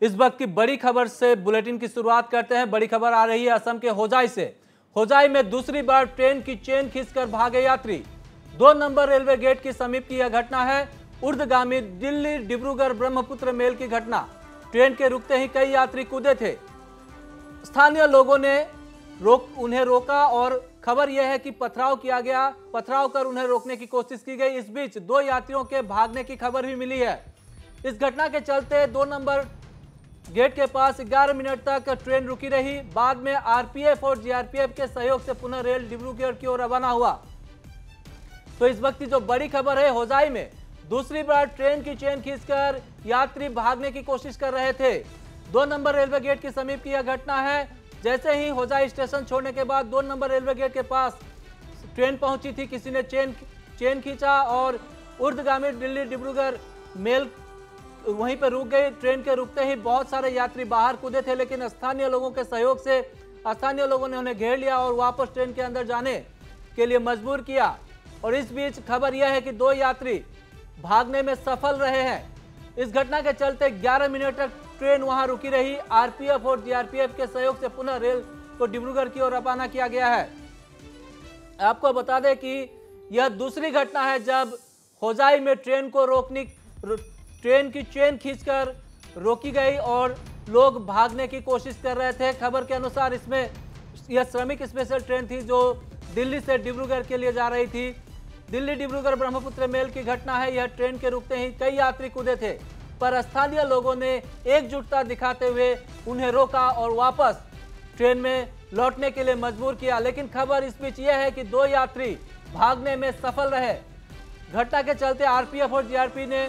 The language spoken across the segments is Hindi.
इस वक्त की बड़ी खबर से बुलेटिन की शुरुआत करते हैं। बड़ी खबर आ रही है असम के होजाई से। होजाई में दूसरी बार ट्रेन की चेन खींचकर भागे यात्री। 2 नंबर रेलवे गेट के समीप की यह घटना है। ऊर्ध्वगामी दिल्ली डिब्रूगढ़ ब्रह्मपुत्र मेल की घटना। ट्रेन के रुकते ही कई यात्री कूदे थे। स्थानीय लोगों ने उन्हें रोका और खबर यह है कि पथराव किया गया। पथराव कर उन्हें रोकने की कोशिश की गई। इस बीच 2 यात्रियों के भागने की खबर भी मिली है। इस घटना के चलते 2 नंबर गेट के पास 11 मिनट तक ट्रेन रुकी रही। बाद में आरपीएफ और जीआरपीएफ के सहयोग से पुनः रेल डिब्रूगढ़ की ओर रवाना हुआ। तो इस वक्त की जो बड़ी खबर है, होजाई में दूसरी बार ट्रेन की चेन खींचकर यात्री भागने की कोशिश कर रहे थे। 2 नंबर रेलवे गेट के समीप की यह घटना है। जैसे ही होजाई स्टेशन छोड़ने के बाद 2 नंबर रेलवे गेट के पास ट्रेन पहुंची थी, किसी ने चेन खींचा और ऊर्ध्वगामी दिल्ली डिब्रूगढ़ मेल वहीं पर रुक गई। ट्रेन के रुकते ही बहुत सारे यात्री बाहर कूदे थे, लेकिन स्थानीय लोगों के सहयोग से स्थानीय लोगों ने उन्हें घेर लिया और वापस ट्रेन के अंदर जाने के लिए मजबूर किया। और इस बीच खबर यह है कि 2 यात्री भागने में सफल रहे हैं। इस घटना के चलते 11 मिनट तक ट्रेन वहां रुकी रही। आरपीएफ और जीआरपीएफ के सहयोग से पुनः रेल को डिब्रूगढ़ की ओर रवाना किया गया है। आपको बता दें कि यह दूसरी घटना है जब होजाई में ट्रेन की चेन खींचकर रोकी गई और लोग भागने की कोशिश कर रहे थे। खबर के अनुसार इसमें यह श्रमिक स्पेशल ट्रेन थी जो दिल्ली से डिब्रूगढ़ के लिए जा रही थी। दिल्ली डिब्रूगढ़ ब्रह्मपुत्र मेल की घटना है। यह ट्रेन के रुकते ही कई यात्री कूदे थे, पर स्थानीय लोगों ने एकजुटता दिखाते हुए उन्हें रोका और वापस ट्रेन में लौटने के लिए मजबूर किया। लेकिन खबर इस बीच यह है कि 2 यात्री भागने में सफल रहे। घटना के चलते आरपीएफ और जीआरपी ने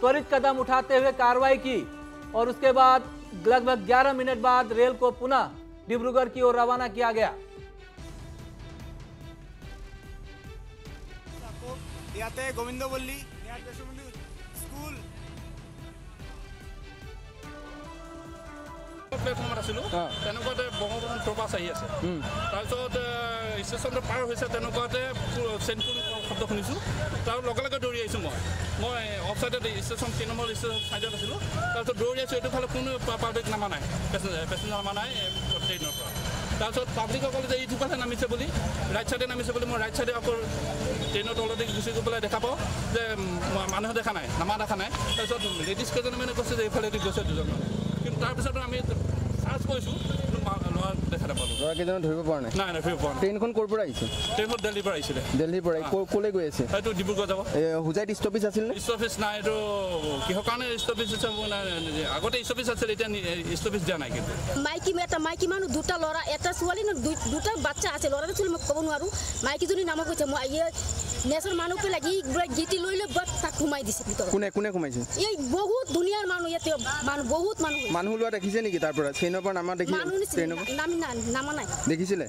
त्वरित कदम उठाते हुए कार्रवाई की और उसके बाद लगभग 11 मिनट बाद रेल को पुनः डिब्रूगढ़ की ओर रवाना किया गया। याते गोविंदपल्ली स्कूल প্লেটফৰ্মত আছিলোঁ। তেনেকুৱাতে ব্ৰহ্মপুত্ৰ ট্ৰপাছ আহি আছে। তাৰপিছত ষ্টেচনটো পাৰ হৈছে, তেনেকুৱাতে চেইনপুল শব্দ শুনিছোঁ। তাৰ লগে লগে দৌৰি আহিছোঁ। মই অফ চাইডত ষ্টেচন 3 নম্বৰ ষ্টেচন চাইডত আছিলোঁ। তাৰপিছত দৌৰি আহিছোঁ। এইটো ফালে কোনো পাব্লিক নামা নাই, পেচেঞ্জাৰ নামা নাই ট্ৰেইনৰ পৰা। তাৰপিছত পাব্লিকে ক'লে যে ইটো ফালে নামিছে বুলি, ৰাইট চাইডে নামিছে বুলি। মই ৰাইট চাইডে আকৌ ট্ৰেইনৰ তলতে গুচি গৈ পেলাই দেখা পাওঁ যে মানুহে দেখা নাই, নামা দেখা নাই। তাৰপিছত লেডিজ কেইজনমানে কৈছে যে এইফালেদি গৈছে 2জন। কিন্তু তাৰপিছত আমি চাৰ্চ কৰিছোঁ, ল'ৰা দেখা নাপালোঁ। ল'ৰা কেইজনক ধৰিব পৰা নাই? নাই ধৰিব পৰা নাই। ট্ৰেইনখন ক'ৰ পৰা আহিছে? ট্ৰেইনখন দিল্লীৰ পৰা আহিছিলে। দিল্লীৰ পৰা ক'লৈ গৈ আছে? এইটো ডিব্ৰুগড় যাব। হোজাইত ষ্টপেজ আছিল নে? ষ্টপেজ নাই। এইটো কিহৰ কাৰণে ষ্টপেজ আছে? আগতে ষ্টপেজ আছিলে, এতিয়া ষ্টপেজ দিয়া নাই। কিন্তু মাইকী মানুহ 2টা ল'ৰা, এটা ছোৱালী, 2টা বাচ্চা আছে। ল'ৰাটো ছোৱালী মই ক'ব নোৱাৰোঁ। মাইকীজনী নামত কৈছে মই নেচৰ মানুহ পেলাই গীতি লৈ তাক সোমাই দিছে ভিতৰত। কোনে সোমাইছে? এই বহুত দুনিয়াৰ মানুহ, ইয়াতে বহুত মানুহ লোৱা দেখিছে নেকি? তাৰ পৰা ট্ৰেইনৰ পৰা নামা দেখি নামা নাই দেখিছিলে?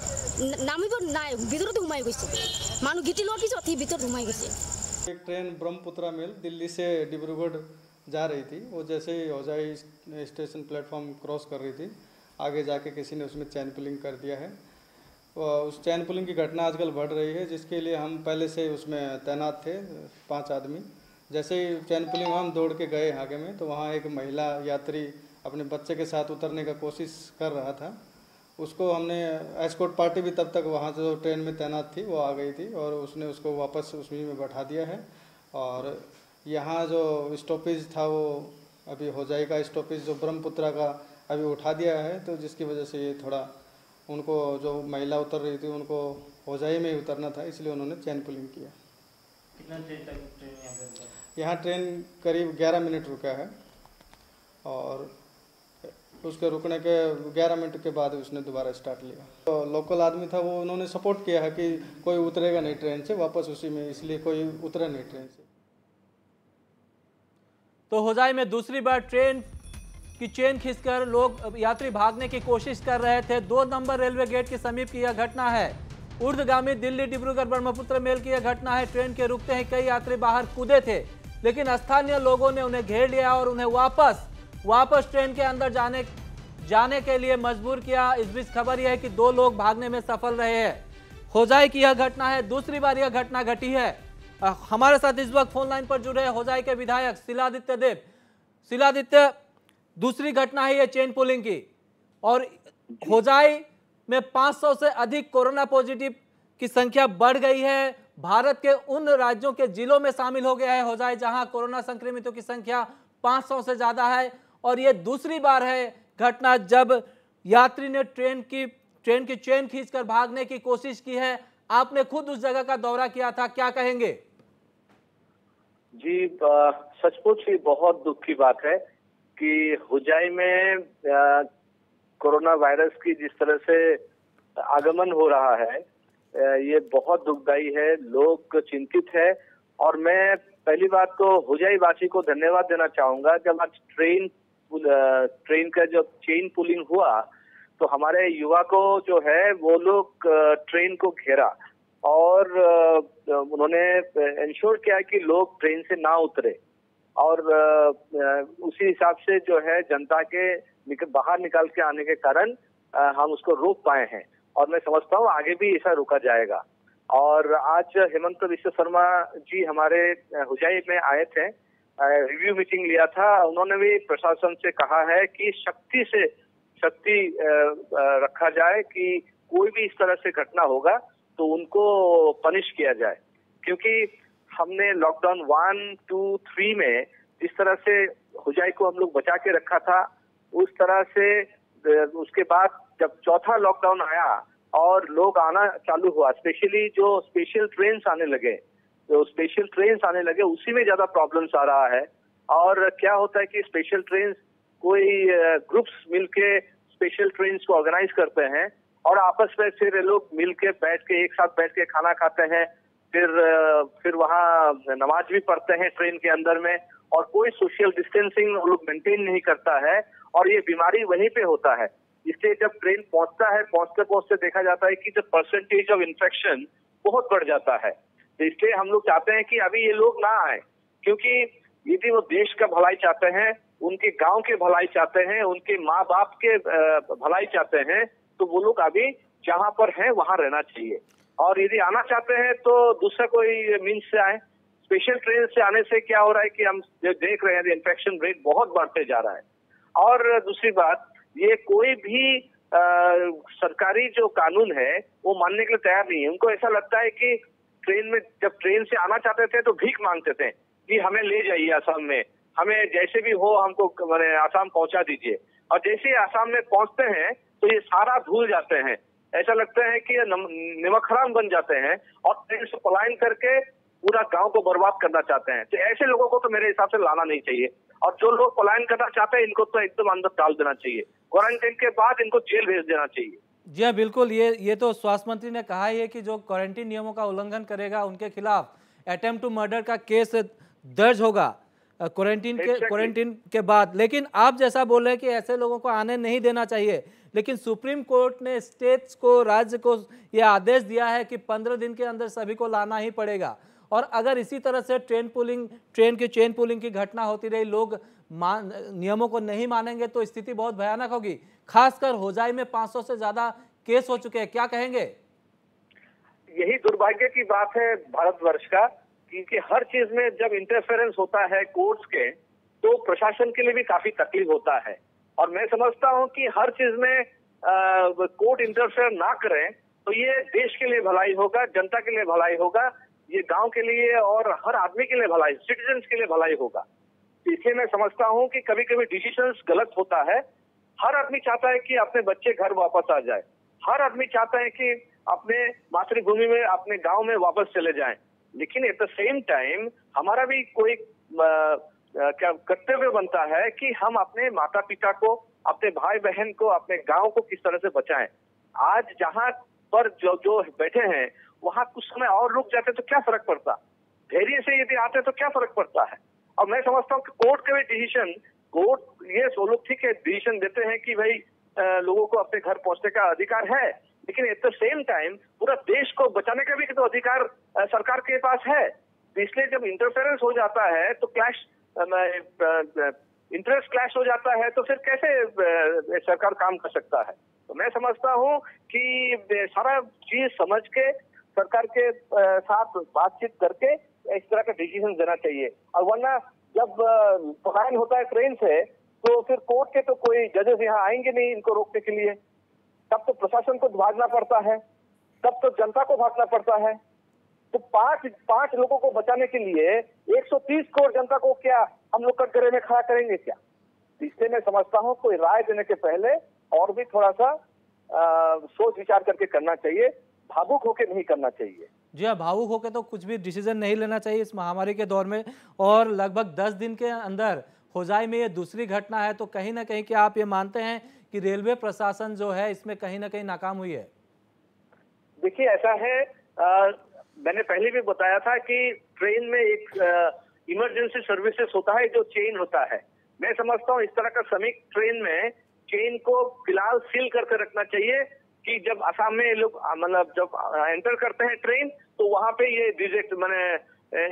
নামিব নাই, ভিতৰতে সোমাই গৈছে। মানুহ গীতি লোৱাৰ পিছত ভিতৰত সোমাই গৈছে। एक ट्रेन ब्रह्मपुत्र मेल दिल्ली से डिब्रूगढ़ जा रही थी। वो जैसे ही होजाई स्टेशन प्लेटफॉर्म क्रॉस कर रही थी, आगे जाके किसी ने उसमें चैन पुलिंग कर दिया है। उस चैन पुलिंग की घटना आजकल बढ़ रही है, जिसके लिए हम पहले से उसमें तैनात थे 5 आदमी। जैसे ही चैन पुलिंग हम दौड़ के गए आगे में, तो वहाँ एक महिला यात्री अपने बच्चे के साथ उतरने का कोशिश कर रहा था। उसको हमने एस्कॉर्ट पार्टी भी तब तक वहाँ जो ट्रेन में तैनात थी वो आ गई थी और उसने उसको वापस उसी में बैठा दिया है। और यहाँ जो स्टॉपेज था वो अभी होजाई का स्टॉपेज जो ब्रह्मपुत्रा का अभी उठा दिया है, तो जिसकी वजह से ये थोड़ा उनको जो महिला उतर रही थी उनको होजाई में ही उतरना था, इसलिए उन्होंने चैन पुलिंग किया। कितना देर तक ट्रेन यहाँ ट्रेन करीब 11 मिनट रुका है और उसके रुकने के 11 मिनट के बाद उसने दोबारा स्टार्ट लिया। तो लोकल आदमी था, वो उन्होंने सपोर्ट किया है कि कोई उतरेगा नहीं ट्रेन से वापस उसी में, इसलिए कोई उतरा नहीं ट्रेन से। तो होजाई में दूसरी बार ट्रेन की चेन खींचकर लोग यात्री भागने की कोशिश कर रहे थे। 2 नंबर रेलवे गेट के समीप की यह घटना है। ऊर्ध्वगामी दिल्ली डिब्रूगढ़ ब्रह्मपुत्र मेल की यह घटना है। ट्रेन के रुकते ही कई यात्री बाहर कूदे थे, लेकिन स्थानीय लोगों ने उन्हें घेर लिया और उन्हें वापस ट्रेन के अंदर जाने के लिए मजबूर किया। इस बीच खबर यह है कि 2 लोग भागने में सफल रहे हैं। होजाई की यह घटना है, दूसरी बार यह घटना घटी है। हमारे साथ इस वक्त फोन लाइन पर जुड़े होजाई के विधायक शिलादित्य देव। शिलादित्य, दूसरी घटना है ये चेन पुलिंग की, और होजाई में 500 से अधिक कोरोना पॉजिटिव की संख्या बढ़ गई है। भारत के उन राज्यों के जिलों में शामिल हो गया है होजाई जहां कोरोना संक्रमितों की संख्या 500 से ज्यादा है। और ये दूसरी बार है घटना जब यात्री ने ट्रेन की चेन खींचकर भागने की कोशिश की है। आपने खुद उस जगह का दौरा किया था, क्या कहेंगे? जी, सचमुच ही बहुत दुख की बात है कि होजाई में कोरोना वायरस की जिस तरह से आगमन हो रहा है, ये बहुत दुखदाई है। लोग चिंतित है। और मैं पहली बात तो होजाई वासी को धन्यवाद देना चाहूंगा। जब आज ट्रेन का जब चेन पुलिंग हुआ तो हमारे युवा को जो है वो लोग ट्रेन को घेरा और उन्होंने इंश्योर किया कि लोग ट्रेन से ना उतरे, और उसी हिसाब से जो है जनता के बाहर निकाल के आने के कारण हम उसको रोक पाए हैं। और मैं समझता हूँ आगे भी ऐसा रोका जाएगा। और आज हेमंत बिश्व शर्मा जी हमारे होजाई में आए थे, रिव्यू मीटिंग लिया था। उन्होंने भी प्रशासन से कहा है कि सख्ती रखा जाए कि कोई भी इस तरह से घटना होगा तो उनको पनिश किया जाए, क्योंकि हमने लॉकडाउन 1, 2, 3 में जिस तरह से होजाई को हम लोग बचा के रखा था, उस तरह से उसके बाद जब चौथा लॉकडाउन आया और लोग आना चालू हुआ, स्पेशली जो स्पेशल ट्रेन्स आने लगे, उसी में ज्यादा प्रॉब्लम्स आ रहा है। और क्या होता है कि स्पेशल ट्रेन्स कोई ग्रुप्स मिलके स्पेशल ट्रेन्स को ऑर्गेनाइज करते हैं और आपस में फिर लोग मिलके एक साथ बैठ के खाना खाते हैं, फिर वहाँ नमाज भी पढ़ते हैं ट्रेन के अंदर में, और कोई सोशल डिस्टेंसिंग लोग मेंटेन नहीं करता है, और ये बीमारी वहीं पे होता है। इसलिए जब ट्रेन पहुंचता है, पहुंचते देखा जाता है कि जो परसेंटेज ऑफ इन्फेक्शन बहुत बढ़ जाता है। तो इसलिए हम लोग चाहते हैं कि अभी ये लोग ना आए, क्योंकि यदि वो देश का भलाई चाहते हैं, उनके गांव के भलाई चाहते हैं, उनके माँ बाप के भलाई चाहते हैं, तो वो लोग अभी जहां पर हैं वहां रहना चाहिए। और यदि आना चाहते हैं तो दूसरा कोई मीन्स से आए। स्पेशल ट्रेन से आने से क्या हो रहा है कि हम जो देख रहे हैं इन्फेक्शन रेट बहुत बढ़ते जा रहा है। और दूसरी बात, ये कोई भी सरकारी जो कानून है वो मानने के लिए तैयार नहीं है। उनको ऐसा लगता है कि जब ट्रेन से आना चाहते थे तो भीख मांगते थे कि हमें ले जाइए आसाम में, हमें जैसे भी हो हमको आसाम पहुंचा दीजिए। और जैसे ही आसाम में पहुंचते हैं तो ये सारा भूल जाते हैं, ऐसा लगता है कि नमक हराम बन जाते हैं और ट्रेन से पलायन करके पूरा गांव को बर्बाद करना चाहते हैं। तो ऐसे लोगों को तो मेरे हिसाब से लाना नहीं चाहिए, और जो लोग पलायन करना चाहते हैं इनको तो एकदम अंदर डाल देना चाहिए, क्वारंटाइन के बाद इनको जेल भेज देना चाहिए। जी हाँ, बिल्कुल। ये तो स्वास्थ्य मंत्री ने कहा है कि जो क्वारंटीन नियमों का उल्लंघन करेगा उनके खिलाफ अटेम्प्ट टू मर्डर का केस दर्ज होगा क्वारंटीन के बाद। लेकिन आप जैसा बोल रहे हैं कि ऐसे लोगों को आने नहीं देना चाहिए, लेकिन सुप्रीम कोर्ट ने स्टेट्स को, राज्य को यह आदेश दिया है कि 15 दिन के अंदर सभी को लाना ही पड़ेगा। और अगर इसी तरह से ट्रेन की चेन पुलिंग की घटना होती रही, लोग नियमों को नहीं मानेंगे तो स्थिति बहुत भयानक होगी। खासकर होजाई में 500 से ज्यादा केस हो चुके हैं, क्या कहेंगे? यही दुर्भाग्य की बात है भारतवर्ष का, क्योंकि हर चीज में जब इंटरफेरेंस होता है कोर्ट्स के, तो प्रशासन के लिए भी काफी तकलीफ होता है। और मैं समझता हूं कि हर चीज में कोर्ट इंटरफेयर ना करें तो ये देश के लिए भलाई होगा, जनता के लिए भलाई होगा, ये गांव के लिए और हर आदमी के लिए भलाई, सिटीजन्स के लिए भलाई होगा। इसलिए मैं समझता हूं कि कभी कभी डिसीजंस गलत होता है। हर आदमी चाहता है कि अपने बच्चे घर वापस आ जाए, हर आदमी चाहता है कि अपने मातृभूमि में, अपने गांव में वापस चले जाएं, लेकिन एट द सेम टाइम हमारा भी कोई क्या कर्तव्य बनता है कि हम अपने माता पिता को, अपने भाई बहन को, अपने गांव को किस तरह से बचाएं। आज जहां पर जो बैठे हैं वहां कुछ समय और रुक जाते तो क्या फर्क पड़ता, धैर्य से यदि आते तो क्या फर्क पड़ता है। और मैं समझता हूँ कि कोर्ट के भी डिसीजन, कोर्ट ये वो लोग ठीक है डिसीजन देते हैं कि भाई लोगों को अपने घर पहुंचने का अधिकार है, लेकिन एट द सेम टाइम पूरा देश को बचाने का भी तो अधिकार सरकार के पास है। तो इसलिए जब इंटरफेरेंस हो जाता है तो इंटरेस्ट क्लैश हो जाता है, तो फिर कैसे सरकार काम कर सकता है। तो मैं समझता हूँ कि सारा चीज समझ के सरकार के साथ बातचीत करके इस तरह का डिसीजन देना चाहिए। और वरना जब पलायन होता है ट्रेन से तो फिर कोर्ट के तो कोई जजेस यहाँ आएंगे नहीं इनको रोकने के लिए। तब तो प्रशासन को भागना पड़ता है, तब तो जनता को भागना पड़ता है। तो पांच लोगों को बचाने के लिए 130 करोड़ जनता को क्या हम लोग कटघरे में खड़ा करेंगे क्या? इसलिए मैं समझता हूँ कोई राय देने के पहले और भी थोड़ा सा सोच विचार करके करना चाहिए, भावुक होके नहीं करना चाहिए। जी हाँ, भावुक होकर तो कुछ भी डिसीजन नहीं लेना चाहिए इस महामारी के दौर में। और लगभग 10 दिन के अंदर होजाई में ये दूसरी घटना है, तो कहीं ना कहीं क्या आप ये मानते हैं कि रेलवे प्रशासन जो है इसमें कहीं ना कहीं नाकाम हुई है? देखिए ऐसा है, मैंने पहले भी बताया था कि ट्रेन में एक इमरजेंसी सर्विसेज होता है जो चेन होता है। मैं समझता हूँ इस तरह का श्रमिक ट्रेन में चेन को फिलहाल सील करके रखना चाहिए कि जब असम में लोग मतलब जब एंटर करते हैं ट्रेन तो वहां पे ये रिजेक्ट माने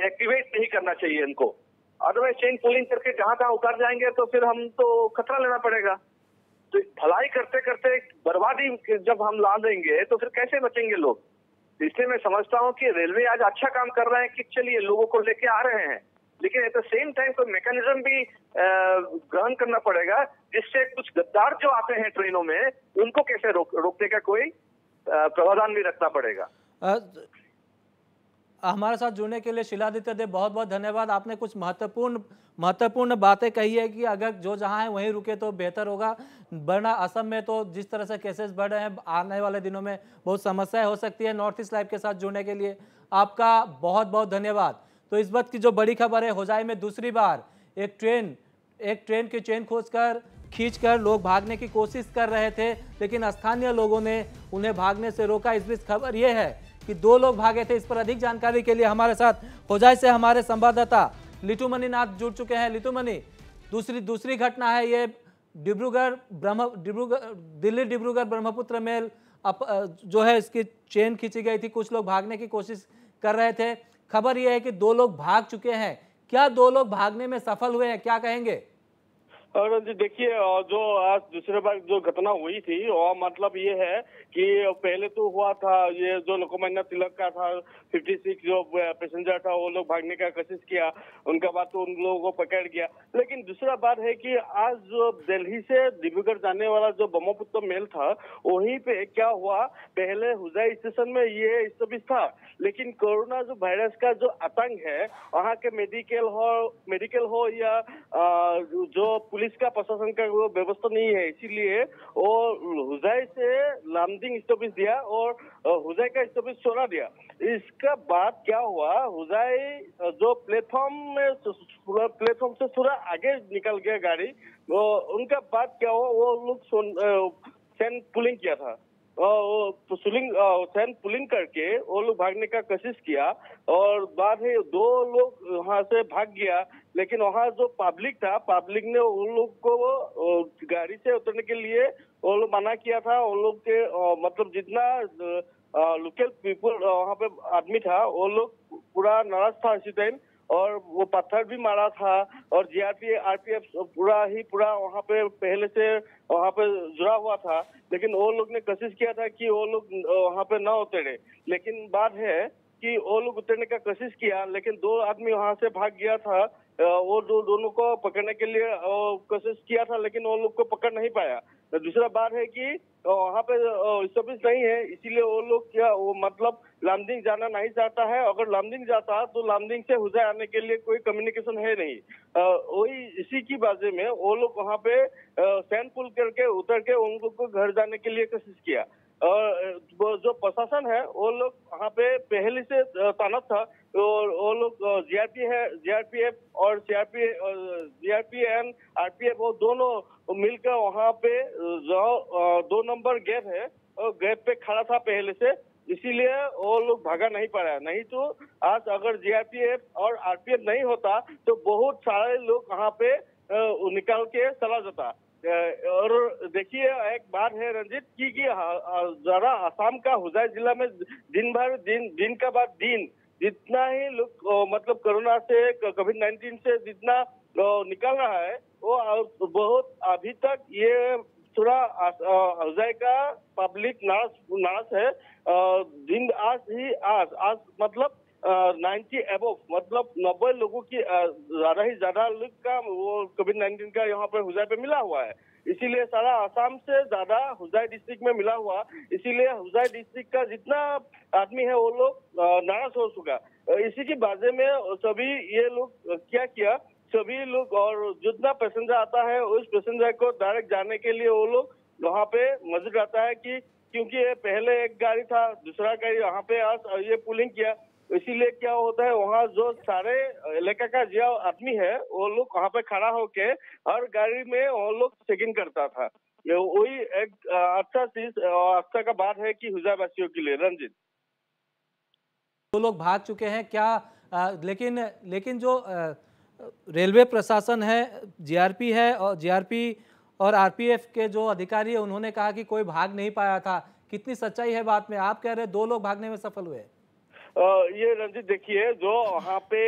एक्टिवेट नहीं करना चाहिए इनको। अदरवाइज चेन पुलिंग करके जहां तहां उतर जाएंगे तो फिर हम तो खतरा लेना पड़ेगा। तो भलाई करते करते बर्बादी जब हम ला देंगे तो फिर कैसे बचेंगे लोग? इसलिए मैं समझता हूँ कि रेलवे आज अच्छा काम कर रहा है कि चलिए लोगों को लेके आ रहे हैं, लेकिन एट द सेम टाइम कोई मैकेनिज्म भी ग्रहण करना पड़ेगा जिससे कुछ गद्दार जो आते हैं ट्रेनों में उनको कैसे रोकने का कोई प्रावधान भी रखना पड़ेगा। हमारे साथ जुड़ने के लिए शिलादित्य देव बहुत बहुत धन्यवाद। आपने कुछ महत्वपूर्ण बातें कही है कि अगर जो जहां है वहीं रुके तो बेहतर होगा, वरना असम में तो जिस तरह से केसेस बढ़ रहे हैं आने वाले दिनों में बहुत समस्याएं हो सकती है। नॉर्थ ईस्ट लाइव के साथ जुड़ने के लिए आपका बहुत बहुत धन्यवाद। तो इस वक्त की जो बड़ी खबर है, होजाई में दूसरी बार एक ट्रेन की चेन खींचकर लोग भागने की कोशिश कर रहे थे, लेकिन स्थानीय लोगों ने उन्हें भागने से रोका। इस बीच खबर यह है कि 2 लोग भागे थे। इस पर अधिक जानकारी के लिए हमारे साथ होजाई से हमारे संवाददाता लिटूमणि नाथ जुड़ चुके हैं। लिटूमणि, दूसरी घटना है ये दिल्ली डिब्रूगढ़ ब्रह्मपुत्र मेल जो है इसकी चेन खींची गई थी, कुछ लोग भागने की कोशिश कर रहे थे। खबर यह है कि 2 लोग भाग चुके हैं। क्या 2 लोग भागने में सफल हुए हैं, क्या कहेंगे? और देखिए जो आज दूसरे बार जो घटना हुई थी और मतलब ये है कि पहले तो हुआ था ये जो लोकमान्य तिलक का था 56 जो पैसेंजर था वो लोग भागने का कोशिश किया, उनका बाद तो उन लोगों को पकड़ गया। लेकिन दूसरा बात है कि आज जो दिल्ली से डिब्रूगढ़ जाने वाला जो ब्रह्मपुत्र मेल था वहीं पे क्या हुआ, पहले होजाई स्टेशन में ये स्टॉपेज था, लेकिन कोरोना जो वायरस का जो आतंक है वहाँ के मेडिकल हो या जो पुलिस का प्रशासन का वो व्यवस्था नहीं है, इसीलिए वो होजाई से लामडिंग स्टॉपेज दिया और होजाई का स्टॉपेज छोड़ा दिया। इसका बाद क्या हुआ, होजाई जो प्लेटफॉर्म से थोड़ा आगे निकल गया गाड़ी, वो उनका बाद क्या हुआ, वो लोग चेन पुलिंग किया था चेन पुलिंग करके वो लोग भागने का कोशिश किया और बाद है 2 लोग वहां से भाग गया। लेकिन वहाँ जो पब्लिक ने उन लोग को गाड़ी से उतरने के लिए वो लोग मना किया था। उन लोग के मतलब जितना लोकल पीपल वहाँ पे आदमी था वो लोग पूरा नाराज था इसी टाइम, और वो पत्थर भी मारा था और आरपीएफ पूरा वहाँ पे पहले से वहाँ पे जुड़ा हुआ था। लेकिन वो लोग ने कोशिश किया था कि वो लोग वहाँ पे ना उतरे, लेकिन बात है कि वो लोग उतरने का कोशिश किया, लेकिन 2 आदमी वहाँ से भाग गया था। वो दोनों को पकड़ने के लिए कोशिश किया था, लेकिन वो लोग को पकड़ नहीं पाया। दूसरा बात है कि वहाँ पे स्टॉपेज नहीं है, इसीलिए वो लोग वो मतलब लामडिंग जाना नहीं चाहता है। अगर लामडिंग जाता तो लामडिंग से होजाई आने के लिए कोई कम्युनिकेशन है नहीं। वही इसी की वजह में वो लोग वहाँ पे चेन पुल करके उतर के उन लोग को घर जाने के लिए कोशिश किया। और जो प्रशासन है वो लोग वहाँ पे पहले से तैनात था और वो लोग जीआरपीएफ और जीआरपीएन आरपीएफ वो दोनों मिलकर वहाँ पे जो 2 नंबर गेट है और गेट पे खड़ा था पहले से, इसीलिए वो लोग भागा नहीं पाया। नहीं तो आज अगर जीआरपीएफ और आरपीएफ नहीं होता तो बहुत सारे लोग वहाँ पे निकाल के चला जाता। और देखिए एक बात है रंजित की जरा असम का होजाई जिला में दिन का बाद दिन जितना ही लोग मतलब कोरोना से कोविड-19 से जितना निकल रहा है वो बहुत अभी तक ये थोड़ा होजाई का पब्लिक नाराज है। दिन आज मतलब 90 एबव, मतलब 90 लोगों की ज्यादा लोग का वो कोविड-19 का यहाँ पे हुजाई पे मिला हुआ है। इसीलिए सारा आसाम से ज्यादा हुजाई डिस्ट्रिक्ट में मिला हुआ, इसीलिए हुजाई डिस्ट्रिक्ट का जितना आदमी है वो लोग नाराज हो चुका। इसी की बाजे में सभी ये लोग क्या किया, सभी लोग और जितना पैसेंजर आता है उस पैसेंजर को डायरेक्ट जाने के लिए वो लोग वहाँ पे मौजूद रहता है कि क्योंकि ये पहले एक गाड़ी था, दूसरा गाड़ी यहाँ पे ये पुलिंग किया, इसीलिए क्या होता है वहाँ जो सारे इलाके का जो आदमी है वो लोग वहाँ पे खड़ा होके हर गाड़ी में वो लोग चेकिंग करता था। वही एक अच्छा चीज अच्छा का बात है कि हुजाई वासियों के लिए। रंजित, दो लोग भाग चुके हैं क्या? लेकिन जो रेलवे प्रशासन है, जीआरपी है, और जीआरपी और आरपीएफ के जो अधिकारी है उन्होंने कहा कि कोई भाग नहीं पाया था। कितनी सच्चाई है बात में? आप कह रहे हैं 2 लोग भागने में सफल हुए। ये रंजित देखिए, जो वहाँ पे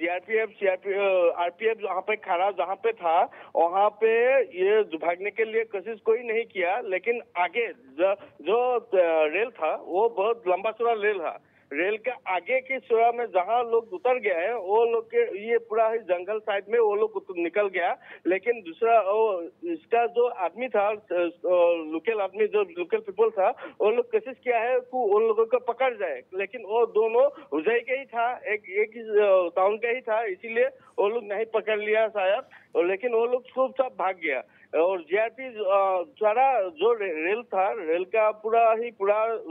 आरपीएफ वहाँ पे खड़ा जहाँ पे था वहाँ पे ये भागने के लिए कोशिश कोई नहीं किया, लेकिन आगे जो रेल था वो बहुत लंबा चौड़ा रेल था। रेल के आगे की सुरा में जहाँ लोग उतर गए हैं वो लोग के ये पूरा ही जंगल साइड में वो लोग निकल गया, लेकिन दूसरा इसका जो आदमी था, लोकल आदमी जो लोकल पीपल था, वो लोग कोशिश किया है कि उन लोगों को पकड़ जाए, लेकिन वो दोनों हुजाई के ही था, एक ही टाउन का ही था, इसीलिए वो लोग नहीं पकड़ लिया शायद, लेकिन वो लोग सब भाग गया। और जीआरपी सारा जो रेल था, रेल का पूरा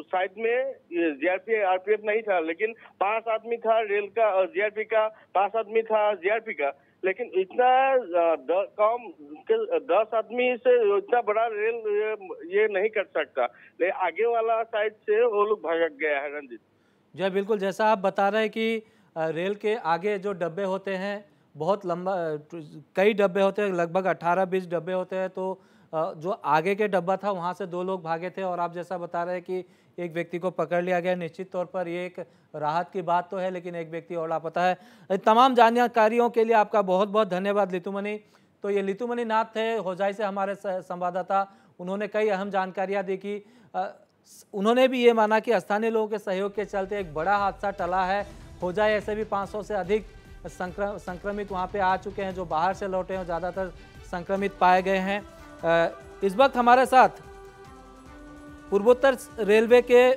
साइड में जीआरपी आरपीएफ नहीं था, लेकिन 5 आदमी था रेल का और जीआरपी का, 5 आदमी था जीआरपी का, लेकिन इतना कम 10 आदमी से इतना बड़ा रेल ये नहीं कर सकता, लेकिन आगे वाला साइड से वो लोग भाग गया है। रंजित जी बिल्कुल, जैसा आप बता रहे हैं कि रेल के आगे जो डब्बे होते हैं बहुत लंबा, कई डब्बे होते हैं, लगभग 18-20 डब्बे होते हैं, तो जो आगे के डब्बा था वहाँ से 2 लोग भागे थे, और आप जैसा बता रहे हैं कि एक व्यक्ति को पकड़ लिया गया। निश्चित तौर पर ये एक राहत की बात तो है, लेकिन एक व्यक्ति और लापता है। तमाम जानकारियों के लिए आपका बहुत बहुत धन्यवाद लितुमणि। तो ये लितुमणि नाथ थे होजाई से हमारे संवाददाता, उन्होंने कई अहम जानकारियाँ दी कि उन्होंने भी ये माना कि स्थानीय लोगों के सहयोग के चलते एक बड़ा हादसा टला है। होजाई ऐसे भी 500 से अधिक संक्रमित वहाँ पे आ चुके हैं, जो बाहर से लौटे हैं, ज़्यादातर संक्रमित पाए गए हैं। इस वक्त हमारे साथ पूर्वोत्तर रेलवे के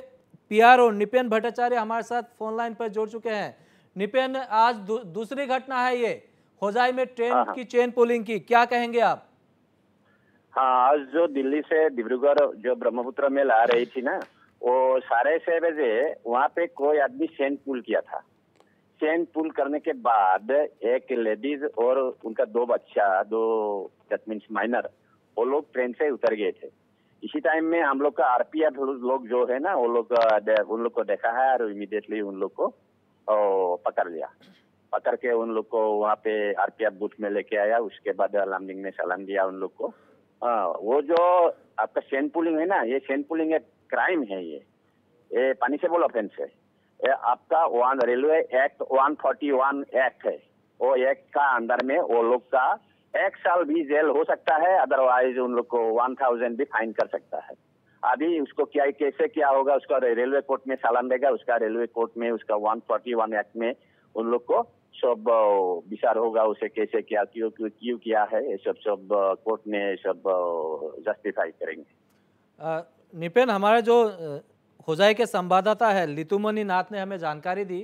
पीआरओ निपेन भट्टाचार्य हमारे साथ फोन लाइन पर जुड़ चुके हैं। निपेन, आज दूसरी घटना है ये होजाई में ट्रेन की चेन पुलिंग की, क्या कहेंगे आप? हाँ, आज जो दिल्ली से डिब्रूगढ़ जो ब्रह्मपुत्र मेल आ रही थी ना, वो 6:30 बजे वहाँ पे कोई आदमी चेन पुल किया था। चेन पुल करने के बाद एक लेडीज और उनका 2 बच्चा, 2 दैट मीन्स माइनर, वो लोग ट्रेन से उतर गए थे। इसी टाइम में हम लोग का आरपीएफ लोग जो है ना, वो लोग उन लोग को देखा है और इमीडिएटली उन लोग को पकड़ लिया। पकड़ के उन लोग को वहाँ पे आरपीएफ बूथ में लेके आया। उसके बाद लैंडिंग में सलाम दिया उन लोग को। वो जो आपका चेन पुलिंग है ना, ये चेन पुलिंग एक क्राइम है, ये पनिशेबल ऑफेंस है। आपका रेलवे एक्ट 141 एक्ट है, वो एक्ट का अंदर में वो लोग का 1 साल भी जेल हो सकता है, अदरवाइज उन लोग को 1000 भी फाइन कर सकता है। अभी उसको कैसे क्या होगा, उसका रेलवे कोर्ट में चालान देगा, उसका रेलवे कोर्ट में उसका 141 एक्ट में उन लोग को सब विचार होगा, उसे कैसे क्या क्यों किया है, ये सब कोर्ट में सब जस्टिफाई करेंगे। निपेन, हमारे जो होजाई के संवाददाता है लितुमणि नाथ ने हमें जानकारी दी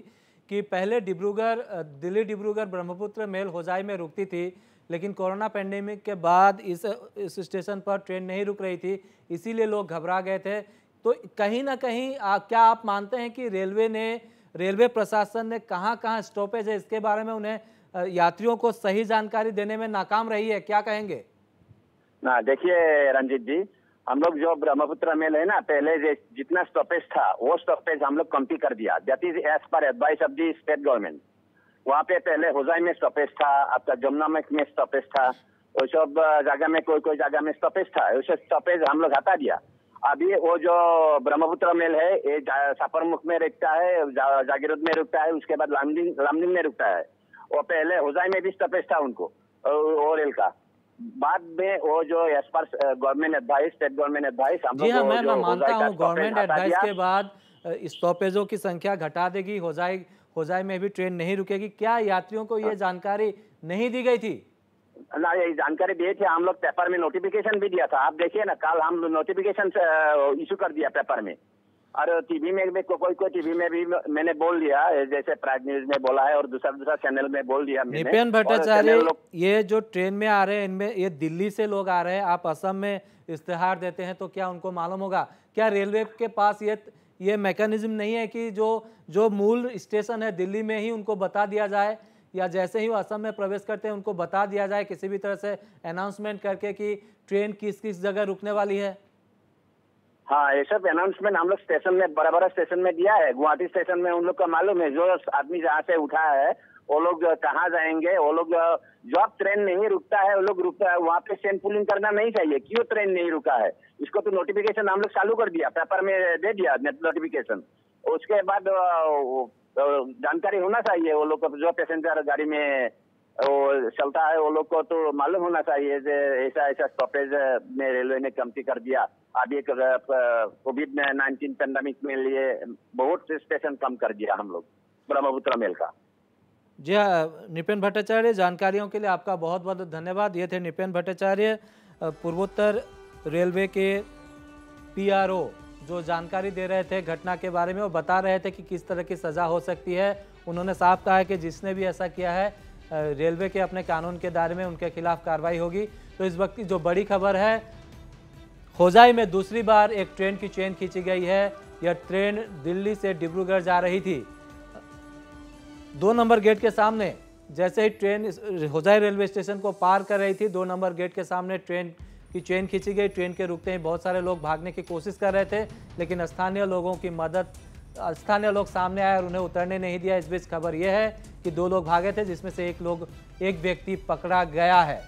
कि पहले दिल्ली डिब्रूगढ़ ब्रह्मपुत्र मेल होजाई में रुकती थी, लेकिन कोरोना पैंडेमिक के बाद इस स्टेशन पर ट्रेन नहीं रुक रही थी, इसीलिए लोग घबरा गए थे। तो कहीं ना कहीं क्या आप मानते हैं कि रेलवे प्रशासन ने कहाँ स्टॉपेज है, इसके बारे में उन्हें यात्रियों को सही जानकारी देने में नाकाम रही है, क्या कहेंगे? ना देखिए रंजीत जी, हम लोग जो ब्रह्मपुत्र मेल है ना, पहले जितना स्टॉपेज था वो स्टॉपेज हम लोग कम कर दिया। That is as per advice of the state government. वहाँ पे पहले होजाई में स्टॉपेज था, आपका जमुना में स्टॉपेज था, वो सब जगह में कोई जगह में स्टॉपेज था, उसे स्टॉपेज हम लोग हटा दिया। अभी वो जो ब्रह्मपुत्र मेल है ये सापरमुख में रुकता है, जागीरोड में रुकता है, उसके बाद लामडिंग में रुकता है। वो पहले होजाई में भी स्टॉपेज था उनको और रेल का, बाद में वो जो एज पर government advice, state government advice, जी हाँ, मैं मानता हूँ गवर्नमेंट एडवाइस के बाद स्टॉपेजों की संख्या घटा देगी, होजाई में भी ट्रेन नहीं रुकेगी। क्या यात्रियों को ये जानकारी नहीं दी गई थी? ना, ये जानकारी दिए थे हम लोग, पेपर में नोटिफिकेशन भी दिया था। आप देखिए ना, कल हम नोटिफिकेशन इशू कर दिया पेपर में, और टीवी में भी कोई टीवी में भी मैंने बोल दिया, जैसे प्राइम न्यूज में बोला है और दूसरा चैनल में बोल दिया मैंने। निपेन भट्टाचार्य, ये जो ट्रेन में आ रहे हैं इनमें ये दिल्ली से लोग आ रहे हैं, आप असम में इश्तेहार देते हैं तो क्या उनको मालूम होगा? क्या रेलवे के पास ये मैकेनिज्म नहीं है कि जो मूल स्टेशन है दिल्ली में ही उनको बता दिया जाए, या जैसे ही वो असम में प्रवेश करते हैं उनको बता दिया जाए किसी भी तरह से अनाउंसमेंट करके कि ट्रेन किस किस जगह रुकने वाली है? हाँ, ये सब अनाउंसमेंट हम लोग स्टेशन में, बड़ा स्टेशन में दिया है। गुवाहाटी स्टेशन में उन लोग का मालूम है, जो आदमी जहाँ से उठा है वो लोग कहाँ जाएंगे। वो लोग जो अब ट्रेन नहीं रुकता है, वो लोग रुकता है वहाँ पे चेन पुलिंग करना नहीं चाहिए। क्यों ट्रेन नहीं रुका है, इसको तो नोटिफिकेशन हम लोग चालू कर दिया, पेपर में दे दिया नोटिफिकेशन। उसके बाद जानकारी होना चाहिए वो लोग को, जो पैसेंजर गाड़ी में वो चलता है वो लोग को तो मालूम होना चाहिए कि ऐसा स्टॉपेज में रेलवे ने कमती कर दिया। अभी कोविड-19 पेंडेमिक में लिए बहुत स्टेशन कम कर दिया हम लोग ब्रह्मपुत्र मेल का। जी हाँ निपेन भट्टाचार्य, जानकारियों के लिए आपका बहुत बहुत धन्यवाद। ये थे निपेन भट्टाचार्य, पूर्वोत्तर रेलवे के PRO, जो जानकारी दे रहे थे घटना के बारे में और बता रहे थे कि किस तरह की सज़ा हो सकती है। उन्होंने साफ कहा है कि जिसने भी ऐसा किया है रेलवे के अपने कानून के दायरे में उनके खिलाफ कार्रवाई होगी। तो इस वक्त की जो बड़ी खबर है, होजाई में दूसरी बार एक ट्रेन की चेन खींची गई है। यह ट्रेन दिल्ली से डिब्रूगढ़ जा रही थी। 2 नंबर गेट के सामने जैसे ही ट्रेन होजाई रेलवे स्टेशन को पार कर रही थी, 2 नंबर गेट के सामने ट्रेन की चेन खींची गई। ट्रेन के रुकते ही बहुत सारे लोग भागने की कोशिश कर रहे थे, लेकिन स्थानीय लोग सामने आए और उन्हें उतरने नहीं दिया। इस बीच खबर यह है कि 2 लोग भागे थे, जिसमें से एक व्यक्ति पकड़ा गया है।